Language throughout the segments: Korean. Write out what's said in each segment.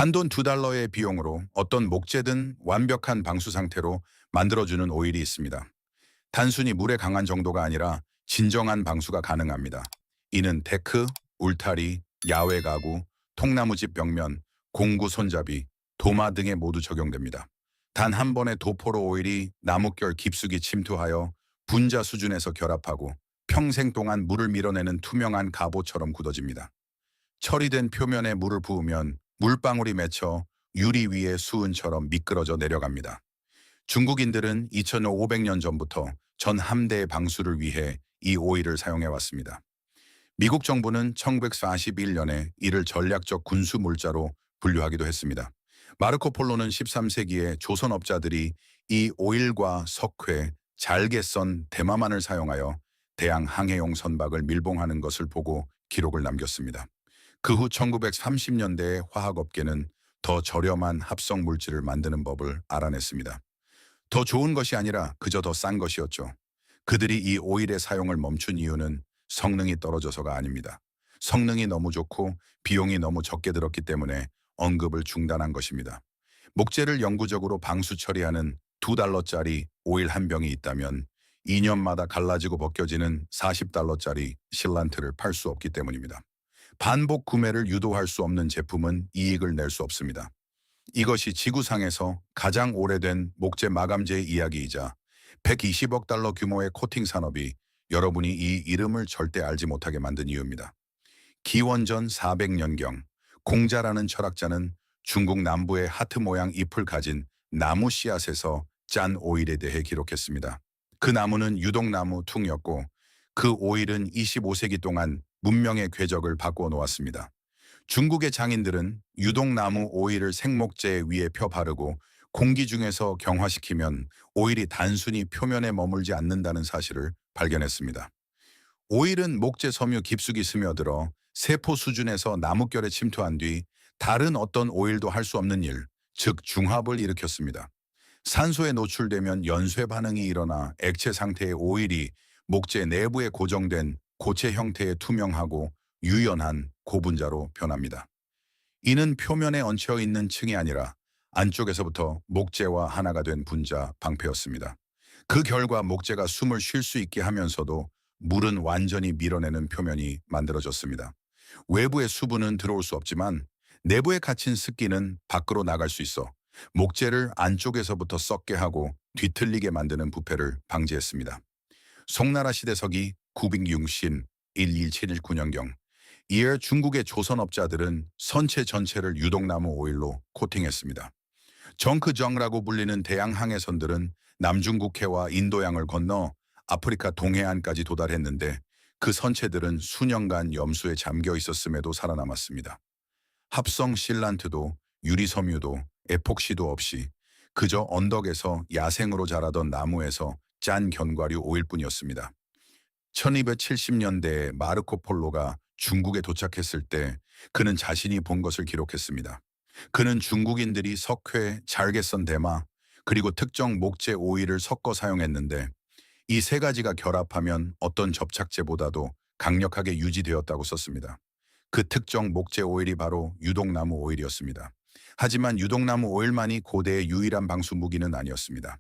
단돈 $2의 비용으로 어떤 목재든 완벽한 방수 상태로 만들어주는 오일이 있습니다. 단순히 물에 강한 정도가 아니라 진정한 방수가 가능합니다. 이는 데크, 울타리, 야외 가구, 통나무집 벽면, 공구 손잡이, 도마 등에 모두 적용됩니다. 단 한 번의 도포로 오일이 나뭇결 깊숙이 침투하여 분자 수준에서 결합하고 평생 동안 물을 밀어내는 투명한 갑옷처럼 굳어집니다. 처리된 표면에 물을 부으면 물방울이 맺혀 유리 위에 수은처럼 미끄러져 내려갑니다. 중국인들은 2500년 전부터 전 함대의 방수를 위해 이 오일을 사용해 왔습니다. 미국 정부는 1941년에 이를 전략적 군수 물자로 분류하기도 했습니다. 마르코 폴로는 13세기에 조선업자들이 이 오일과 석회, 잘게 썬 대마만을 사용하여 대양 항해용 선박을 밀봉하는 것을 보고 기록을 남겼습니다. 그 후 1930년대에 화학업계는 더 저렴한 합성 물질을 만드는 법을 알아냈습니다. 더 좋은 것이 아니라 그저 더 싼 것이었죠. 그들이 이 오일의 사용을 멈춘 이유는 성능이 떨어져서가 아닙니다. 성능이 너무 좋고 비용이 너무 적게 들었기 때문에 언급을 중단한 것입니다. 목재를 영구적으로 방수 처리하는 $2짜리 오일 한 병이 있다면 2년마다 갈라지고 벗겨지는 $40짜리 실란트를 팔 수 없기 때문입니다. 반복 구매를 유도할 수 없는 제품은 이익을 낼 수 없습니다. 이것이 지구상에서 가장 오래된 목재 마감재의 이야기이자 $120억 규모의 코팅 산업이 여러분이 이 이름을 절대 알지 못하게 만든 이유입니다. 기원전 400년경 공자라는 철학자는 중국 남부의 하트 모양 잎을 가진 나무 씨앗에서 짠 오일에 대해 기록했습니다. 그 나무는 유독나무 퉁이었고 그 오일은 25세기 동안 문명의 궤적을 바꾸어 놓았습니다. 중국의 장인들은 유독나무 오일을 생목재 위에 펴 바르고 공기 중에서 경화시키면 오일이 단순히 표면에 머물지 않는다는 사실을 발견했습니다. 오일은 목재 섬유 깊숙이 스며들어 세포 수준에서 나뭇결에 침투한 뒤 다른 어떤 오일도 할 수 없는 일, 즉 중합을 일으켰습니다. 산소에 노출되면 연쇄 반응이 일어나 액체 상태의 오일이 목재 내부에 고정된 고체 형태의 투명하고 유연한 고분자로 변합니다. 이는 표면에 얹혀 있는 층이 아니라 안쪽에서부터 목재와 하나가 된 분자 방패였습니다. 그 결과 목재가 숨을 쉴 수 있게 하면서도 물은 완전히 밀어내는 표면이 만들어졌습니다. 외부의 수분은 들어올 수 없지만 내부에 갇힌 습기는 밖으로 나갈 수 있어 목재를 안쪽에서부터 썩게 하고 뒤틀리게 만드는 부패를 방지했습니다. 송나라 시대 서기 906신 11719년경 이에 중국의 조선업자들은 선체 전체를 유독나무 오일로 코팅했습니다. 정크정라고 불리는 대양 항해선들은 남중국해와 인도양을 건너 아프리카 동해안까지 도달했는데 그 선체들은 수년간 염수에 잠겨 있었음에도 살아남았습니다. 합성 실란트도 유리섬유도 에폭시도 없이 그저 언덕에서 야생으로 자라던 나무에서 짠 견과류 오일뿐이었습니다. 1270년대에 마르코 폴로가 중국에 도착했을 때 그는 자신이 본 것을 기록했습니다. 그는 중국인들이 석회, 잘게 썬 대마, 그리고 특정 목재 오일을 섞어 사용했는데 이 세 가지가 결합하면 어떤 접착제보다도 강력하게 유지되었다고 썼습니다. 그 특정 목재 오일이 바로 유독나무 오일이었습니다. 하지만 유독나무 오일만이 고대의 유일한 방수 무기는 아니었습니다.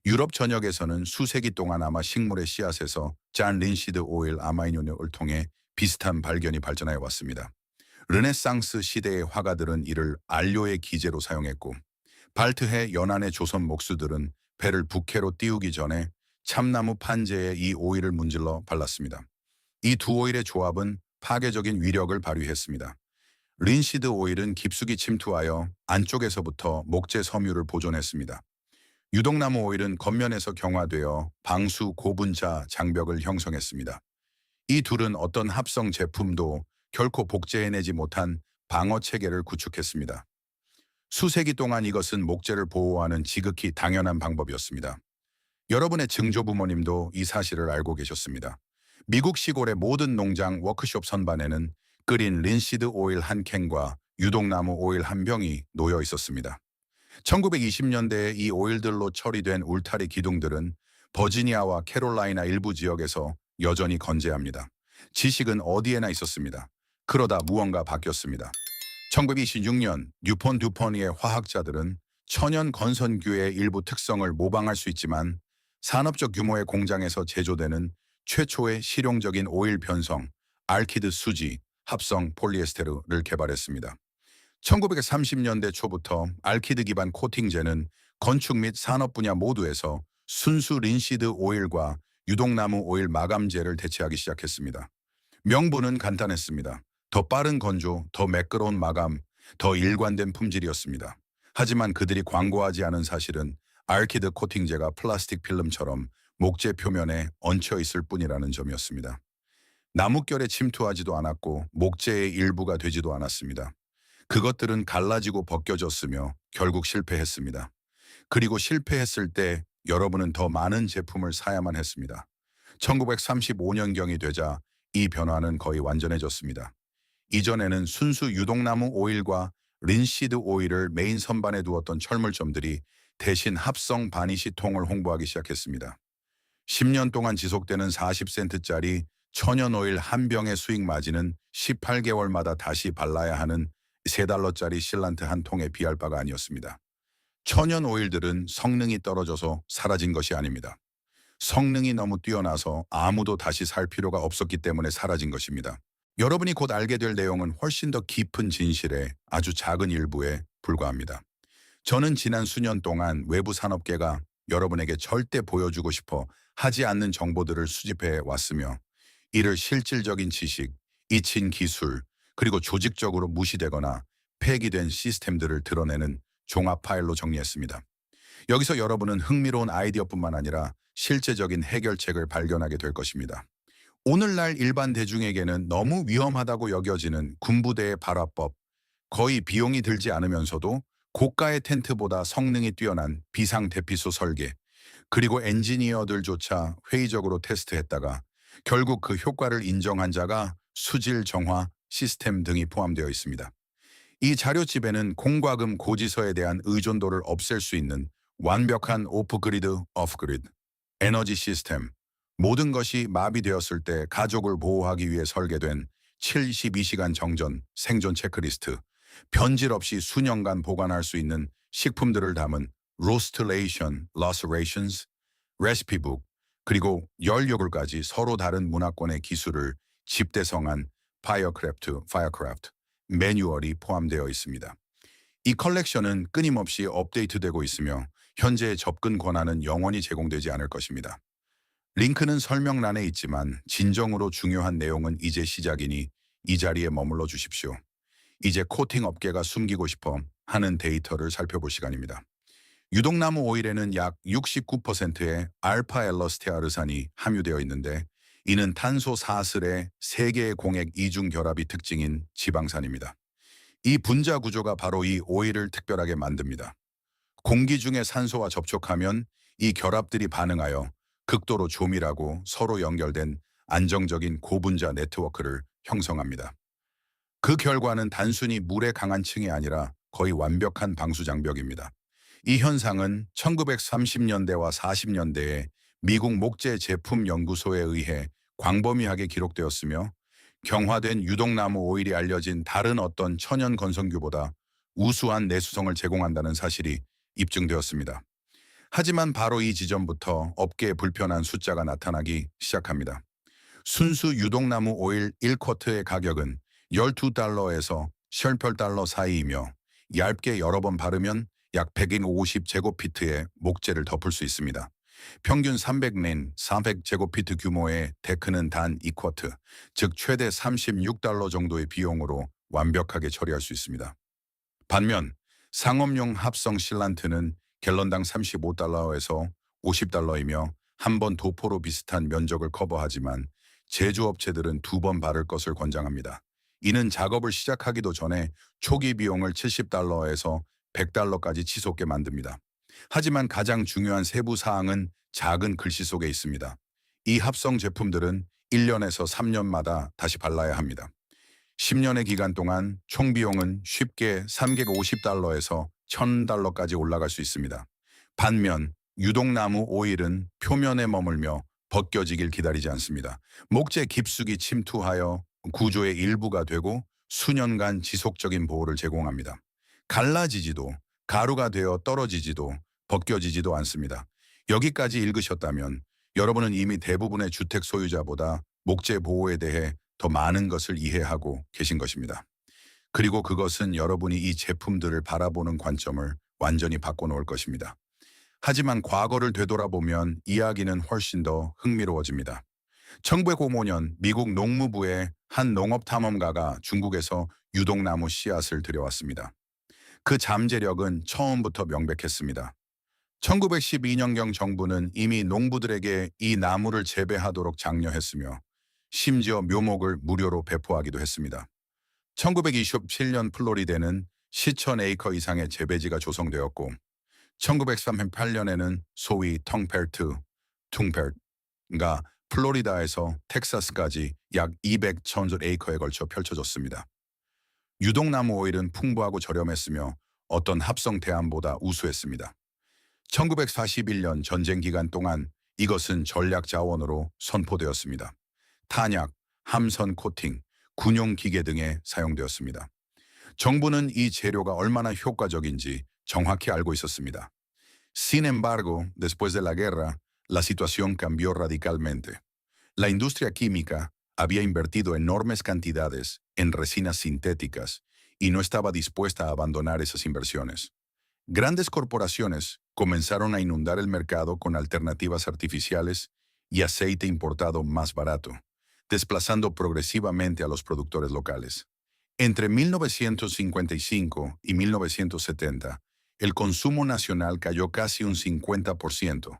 유럽 전역에서는 수세기 동안 아마 식물의 씨앗에서 짠 린시드 오일 아마이뇽을 통해 비슷한 발견이 발전해 왔습니다. 르네상스 시대의 화가들은 이를 안료의 기제로 사용했고 발트해 연안의 조선 목수들은 배를 부캐로 띄우기 전에 참나무 판재에 이 오일을 문질러 발랐습니다. 이 두 오일의 조합은 파괴적인 위력을 발휘했습니다. 린시드 오일은 깊숙이 침투하여 안쪽에서부터 목재 섬유를 보존했습니다. 유독나무 오일은 겉면에서 경화되어 방수 고분자 장벽을 형성했습니다. 이 둘은 어떤 합성 제품도 결코 복제해내지 못한 방어 체계를 구축했습니다. 수세기 동안 이것은 목재를 보호하는 지극히 당연한 방법이었습니다. 여러분의 증조부모님도 이 사실을 알고 계셨습니다. 미국 시골의 모든 농장 워크숍 선반에는 끓인 린시드 오일 한 캔과 유독나무 오일 한 병이 놓여 있었습니다. 1920년대에 이 오일들로 처리된 울타리 기둥들은 버지니아와 캐롤라이나 일부 지역에서 여전히 건재합니다. 지식은 어디에나 있었습니다. 그러다 무언가 바뀌었습니다. 1926년 뉴폰 듀퍼니의 화학자들은 천연 건선규의 일부 특성을 모방할 수 있지만 산업적 규모의 공장에서 제조되는 최초의 실용적인 오일 변성, 알키드 수지, 합성 폴리에스테르를 개발했습니다. 1930년대 초부터 알키드 기반 코팅제는 건축 및 산업 분야 모두에서 순수 린시드 오일과 유독나무 오일 마감제를 대체하기 시작했습니다. 명분은 간단했습니다. 더 빠른 건조, 더 매끄러운 마감, 더 일관된 품질이었습니다. 하지만 그들이 광고하지 않은 사실은 알키드 코팅제가 플라스틱 필름처럼 목재 표면에 얹혀 있을 뿐이라는 점이었습니다. 나뭇결에 침투하지도 않았고 목재의 일부가 되지도 않았습니다. 그것들은 갈라지고 벗겨졌으며 결국 실패했습니다. 그리고 실패했을 때 여러분은 더 많은 제품을 사야만 했습니다. 1935년경이 되자 이 변화는 거의 완전해졌습니다. 이전에는 순수 유독나무 오일과 린시드 오일을 메인 선반에 두었던 철물점들이 대신 합성 바니시 통을 홍보하기 시작했습니다. 10년 동안 지속되는 40센트짜리 천연 오일 한 병의 수익 마진은 18개월마다 다시 발라야 하는 3달러짜리 실란트 한 통에 비할 바가 아니었습니다. 천연 오일들은 성능이 떨어져서 사라진 것이 아닙니다. 성능이 너무 뛰어나서 아무도 다시 살 필요가 없었기 때문에 사라진 것입니다. 여러분이 곧 알게 될 내용은 훨씬 더 깊은 진실의 아주 작은 일부에 불과합니다. 저는 지난 수년 동안 외부 산업계가 여러분에게 절대 보여주고 싶어 하지 않는 정보들을 수집해 왔으며 이를 실질적인 지식, 잊힌 기술, 그리고 조직적으로 무시되거나 폐기된 시스템들을 드러내는 종합 파일로 정리했습니다. 여기서 여러분은 흥미로운 아이디어뿐만 아니라 실제적인 해결책을 발견하게 될 것입니다. 오늘날 일반 대중에게는 너무 위험하다고 여겨지는 군부대의 발화법, 거의 비용이 들지 않으면서도 고가의 텐트보다 성능이 뛰어난 비상 대피소 설계, 그리고 엔지니어들조차 회의적으로 테스트했다가 결국 그 효과를 인정한 자가 수질 정화 시스템 등이 포함되어 있습니다. 이 자료집에는 공과금 고지서에 대한 의존도를 없앨 수 있는 완벽한 오프그리드, 오프그리드, 에너지 시스템, 모든 것이 마비되었을 때 가족을 보호하기 위해 설계된 72시간 정전 생존 체크리스트, 변질 없이 수년간 보관할 수 있는 식품들을 담은 로스트레이션, 러스레이션스, 레시피북, 그리고 연료굴까지 서로 다른 문화권의 기술을 집대성한 파이어크래프트 매뉴얼이 포함되어 있습니다. 이 컬렉션은 끊임없이 업데이트되고 있으며 현재의 접근 권한은 영원히 제공되지 않을 것입니다. 링크는 설명란에 있지만 진정으로 중요한 내용은 이제 시작이니 이 자리에 머물러 주십시오. 이제 코팅 업계가 숨기고 싶어 하는 데이터를 살펴볼 시간입니다. 유독나무 오일에는 약 69%의 알파 엘러스테아르산이 함유되어 있는데 이는 탄소 사슬의 3개의 공액 이중 결합이 특징인 지방산입니다. 이 분자 구조가 바로 이 오일을 특별하게 만듭니다. 공기 중에 산소와 접촉하면 이 결합들이 반응하여 극도로 조밀하고 서로 연결된 안정적인 고분자 네트워크를 형성합니다. 그 결과는 단순히 물에 강한 층이 아니라 거의 완벽한 방수 장벽입니다. 이 현상은 1930년대와 40년대에 미국 목재 제품 연구소에 의해 광범위하게 기록되었으며 경화된 유독나무 오일이 알려진 다른 어떤 천연 건성규보다 우수한 내수성을 제공한다는 사실이 입증되었습니다. 하지만 바로 이 지점부터 업계에 불편한 숫자가 나타나기 시작합니다. 순수 유독나무 오일 1쿼트의 가격은 12달러에서 18달러 사이이며 얇게 여러 번 바르면 약 150제곱피트의 목재를 덮을 수 있습니다. 평균 300린, 400제곱피트 규모의 데크는 단 2쿼트, 즉 최대 36달러 정도의 비용으로 완벽하게 처리할 수 있습니다. 반면 상업용 합성 실란트는 갤런당 35달러에서 50달러이며 한 번 도포로 비슷한 면적을 커버하지만 제조업체들은 2번 바를 것을 권장합니다. 이는 작업을 시작하기도 전에 초기 비용을 70달러에서 100달러까지 치솟게 만듭니다. 하지만 가장 중요한 세부 사항은 작은 글씨 속에 있습니다. 이 합성 제품들은 1년에서 3년마다 다시 발라야 합니다. 10년의 기간 동안 총 비용은 쉽게 350달러에서 1000달러까지 올라갈 수 있습니다. 반면 유독나무 오일은 표면에 머물며 벗겨지길 기다리지 않습니다. 목재 깊숙이 침투하여 구조의 일부가 되고 수년간 지속적인 보호를 제공합니다. 갈라지지도, 가루가 되어 떨어지지도, 벗겨지지도 않습니다. 여기까지 읽으셨다면 여러분은 이미 대부분의 주택 소유자보다 목재 보호에 대해 더 많은 것을 이해하고 계신 것입니다. 그리고 그것은 여러분이 이 제품들을 바라보는 관점을 완전히 바꿔놓을 것입니다. 하지만 과거를 되돌아보면 이야기는 훨씬 더 흥미로워집니다. 1905년 미국 농무부의 한 농업탐험가가 중국에서 유동나무 씨앗을 들여왔습니다. 그 잠재력은 처음부터 명백했습니다. 1912년경 정부는 이미 농부들에게 이 나무를 재배하도록 장려했으며 심지어 묘목을 무료로 배포하기도 했습니다. 1927년 플로리다는 시천 에이커 이상의 재배지가 조성되었고 1938년에는 소위 퉁페르트가 플로리다에서 텍사스까지 약 200,000에이커에 걸쳐 펼쳐졌습니다. 유동나무 오일은 풍부하고 저렴했으며 어떤 합성 대안보다 우수했습니다. 1941년 전쟁 기간 동안 이것은 전략 자원으로 선포되었습니다. 탄약, 함선 코팅, 군용 기계 등에 사용되었습니다. 정부는 이 재료가 얼마나 효과적인지 정확히 알고 있었습니다. Sin embargo, después de la guerra, la situación cambió radicalmente. La industria química había invertido enormes cantidades en resinas sintéticas y no estaba dispuesta a abandonar esas inversiones. Grandes corporaciones comenzaron a inundar el mercado con alternativas artificiales y aceite importado más barato, desplazando progresivamente a los productores locales. Entre 1955 y 1970, el consumo nacional cayó casi un 50%.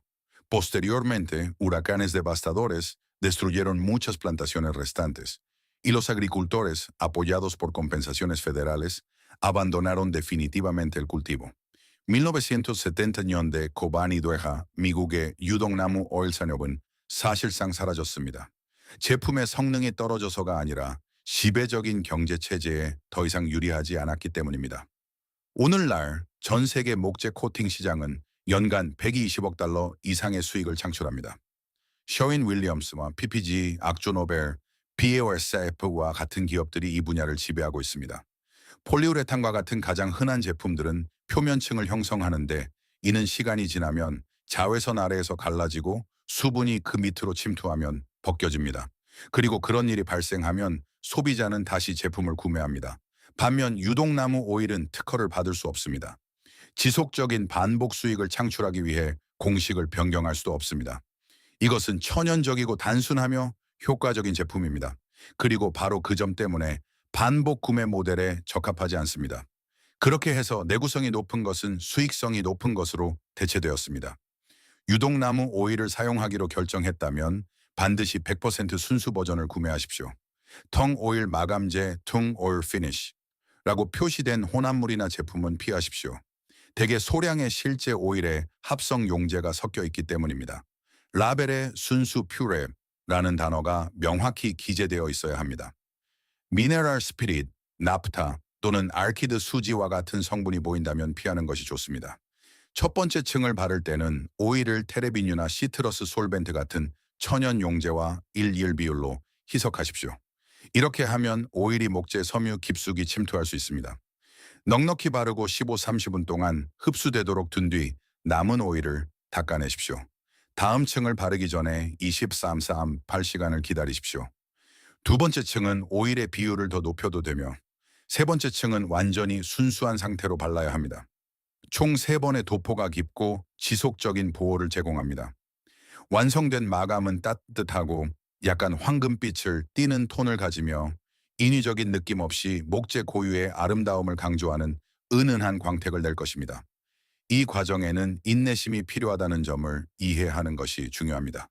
Posteriormente, huracanes devastadores destruyeron muchas plantaciones restantes, y los agricultores, apoyados por compensaciones federales, abandonaron definitivamente el cultivo. 1970년대 코바니 되하 미국의 유동나무 오일 산업은 사실상 사라졌습니다. 제품의 성능이 떨어져서가 아니라 지배적인 경제 체제에 더 이상 유리하지 않았기 때문입니다. 오늘날 전 세계 목재 코팅 시장은 연간 120억 달러 이상의 수익을 창출합니다. 셔윈 윌리엄스와 PPG, 악조노벨, BASF와 같은 기업들이 이 분야를 지배하고 있습니다. 폴리우레탄과 같은 가장 흔한 제품들은 표면층을 형성하는데 이는 시간이 지나면 자외선 아래에서 갈라지고 수분이 그 밑으로 침투하면 벗겨집니다. 그리고 그런 일이 발생하면 소비자는 다시 제품을 구매합니다. 반면 유동나무 오일은 특허를 받을 수 없습니다. 지속적인 반복 수익을 창출하기 위해 공식을 변경할 수도 없습니다. 이것은 천연적이고 단순하며 효과적인 제품입니다. 그리고 바로 그 점 때문에 반복 구매 모델에 적합하지 않습니다. 그렇게 해서 내구성이 높은 것은 수익성이 높은 것으로 대체되었습니다. 유동나무 오일을 사용하기로 결정했다면 반드시 100% 순수 버전을 구매하십시오. 텅 오일 마감제 퉁 오일 피니쉬라고 표시된 혼합물이나 제품은 피하십시오. 대개 소량의 실제 오일에 합성 용제가 섞여 있기 때문입니다. 라벨에 순수 퓨레라는 단어가 명확히 기재되어 있어야 합니다. 미네랄 스피릿, 나프타 또는 알키드 수지와 같은 성분이 보인다면 피하는 것이 좋습니다. 첫 번째 층을 바를 때는 오일을 테레비뉴나 시트러스 솔벤트 같은 천연 용제와 1:1 비율로 희석하십시오. 이렇게 하면 오일이 목재 섬유 깊숙이 침투할 수 있습니다. 넉넉히 바르고 15-30분 동안 흡수되도록 둔 뒤 남은 오일을 닦아내십시오. 다음 층을 바르기 전에 23-8시간을 기다리십시오. 두 번째 층은 오일의 비율을 더 높여도 되며 세 번째 층은 완전히 순수한 상태로 발라야 합니다. 총 3번의 도포가 깊고 지속적인 보호를 제공합니다. 완성된 마감은 따뜻하고 약간 황금빛을 띠는 톤을 가지며 인위적인 느낌 없이 목재 고유의 아름다움을 강조하는 은은한 광택을 낼 것입니다. 이 과정에는 인내심이 필요하다는 점을 이해하는 것이 중요합니다.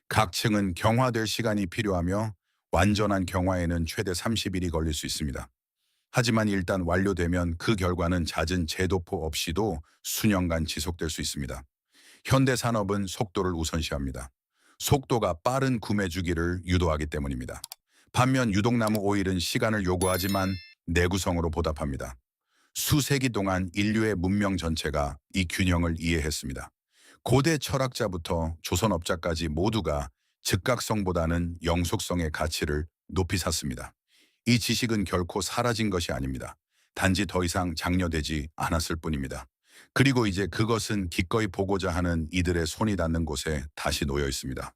각 층은 경화될 시간이 필요하며 완전한 경화에는 최대 30일이 걸릴 수 있습니다. 하지만 일단 완료되면 그 결과는 잦은 재도포 없이도 수년간 지속될 수 있습니다. 현대 산업은 속도를 우선시합니다. 속도가 빠른 구매 주기를 유도하기 때문입니다. 반면 유동나무 오일은 시간을 요구하지만 내구성으로 보답합니다. 수세기 동안 인류의 문명 전체가 이 균형을 이해했습니다. 고대 철학자부터 조선업자까지 모두가 즉각성보다는 영속성의 가치를 높이 샀습니다. 이 지식은 결코 사라진 것이 아닙니다. 단지 더 이상 장려되지 않았을 뿐입니다. 그리고 이제 그것은 기꺼이 보고자 하는 이들의 손이 닿는 곳에 다시 놓여 있습니다.